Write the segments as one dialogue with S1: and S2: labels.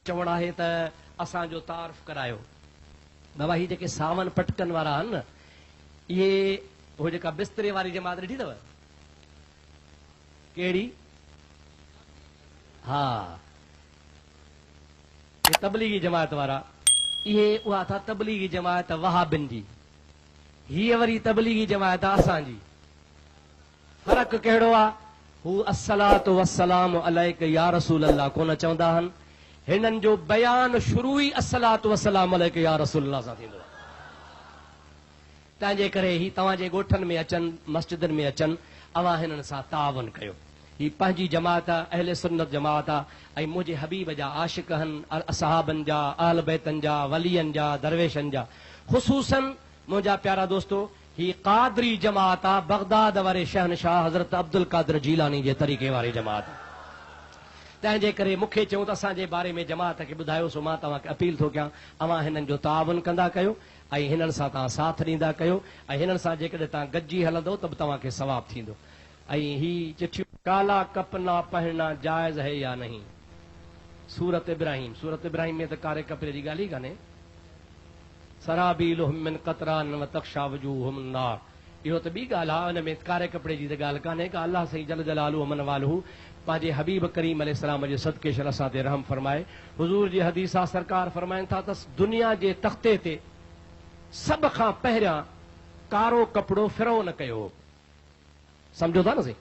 S1: चवण आहे त असांजो तारफ़ करायो। बाबा ही जेके सावन पटकन वारा आहिनि न, इहे हो जेका बिस्तरे वारी जमात ॾिठी अथव कहिड़ी? हा, ये तबलीगी जमात वारा, इहे उहा था तबलीगी जमात वहाबिन जी, हीअ वरी तबलीगी जमात असांजी। फर्क कहिड़ो आहे? हू अस्सलातु वस्सलामु अलैक या रसूल अल्लाह कोन चवंदा आहिनि, हिननि जो बयान शुरू ई अस्सलातु वस्सलामु अलैक या रसूल अल्लाह सां थींदो आहे। तंहिंजे करे ही तव्हांजे ॻोठनि में अचनि, मस्जिदनि में अचनि, अवां हिननि सां तावन कयो। ही पंहिंजी जमात आहे, अहले सुन्नत जमात आहे, ऐं मुंहिंजे हबीब जा आशिक़ आहिनि, असहाबनि जा, अहल बैतनि जा, वलियनि जा, दरवेशनि जा। ख़ुसूसन मुंहिंजा प्यारा दोस्तो, ही क़ादरी जमात आहे, बगदाद वारे शहनशाह हज़रत अब्दुल क़ादिर जीलानी जे तरीक़े वारी जमात। तंहिंजे करे मूंखे चऊं त असांजे बारे में जमात खे ॿुधायो, सो मां तव्हांखे अपील थो कयां, अवां हिननि जो तावन कंदा कयो ऐं हिननि सां तव्हां साथ ॾींदा कयो, ऐं हिननि सां जेकॾहिं तव्हां गॾिजी हलंदो त बि तव्हांखे सवाब थींदो। ऐं ही चिठियूं, काला कपना पहनना जायज़ है या नहीं, सूरत इब्राहिम। सूरत इब्राहिम में त कारे कपिड़े जी ॻाल्हि ई कान्हे। सराबीलुहुम मिन क़तरान व तख्शा वजूहुहुम नार, इहो त ॿी ॻाल्हि आहे, हुन में कारे कपिड़े जी त ॻाल्हि कान्हे का। अल्लाह साईं जल जलालुहु मन वालुहु पंहिंजे हबीब करीम अलैहिस्सलाम जे सदके शल असां ते रहम फरमाए। हुज़ूर जी हदीस आहे, सरकार फरमाइनि था त दुनिया जे तख़्ते ते सभ खां पहिरियां कारो कपिड़ो फिरौन कयो। सम्झो था न साईं,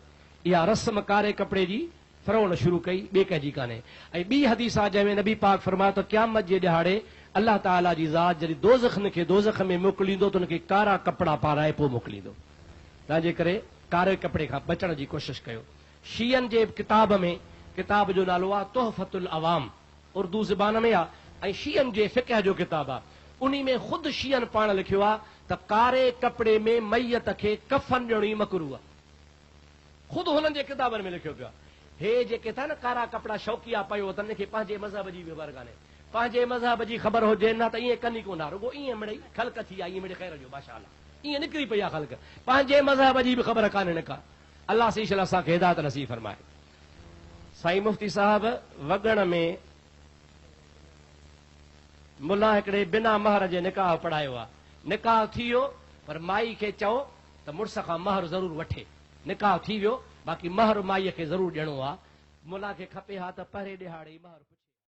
S1: इहा रस्म कारे कपिड़े जी फिरौन शुरू कई, ॿिए कंहिंजी कान्हे। ऐं ॿी हदीस आहे जंहिंमें नबी पाक फरमायो त क़यामत जे ॾिहाड़े अल्लाह ताला जी ज़ात जॾहिं दोज़ख खे दोज़ख में मोकिलींदो त हुनखे कारा कपिड़ा पाराए पोइ मोकिलींदो। तंहिंजे करे कारे कपिड़े खां बचण जी कोशिशि कयो। शीयन जे किताब में, किताब जो नालो आहे तोहफ़तुल अवाम, उर्दू ज़बान में आहे, ऐं शीयन जे फ़िक़ह जो किताब आहे। उन में ख़ुदि शीयन पाण लिखियो आहे त कारे कपिड़े में मैयत खे कफ़न ॾियणी मकरूह आहे। ख़ुदि हुननि जे किताबनि में लिखियो पियो आहे। हे जेके था न कारा कपिड़ा शौक़िया पियो त हिनखे पंहिंजे मज़हब जी ख़बर कान्हे। पंहिंजे मज़हब जी ख़बर हुजे न त ईअं कनी कोन, रुगो ईअं मिड़ई ख़ल्क़ थी आहे, ईअं मिड़े ख़ैर जो माशाअल्लाह ईअं निकिरी पई आहे ख़ल्क़, पंहिंजे मज़हब जी बि ख़बर कान्हे न का। अल्लाह सीशल असांखे हिदायत नसीब फरमाए। साईं मुफ्ती साहब वॻण में मुला हिकिड़े बिना महर जे निकाह पढ़ायो आहे। निकाह थी वियो, पर माई खे चओ त मुड़ुस खां महर ज़रूरु वठे। निकाह थी वियो, बाक़ी महर माईअ खे ज़रूरु ॾियणो आहे। मुला खे खपे हा त पहिरें ॾिहाड़े ई महर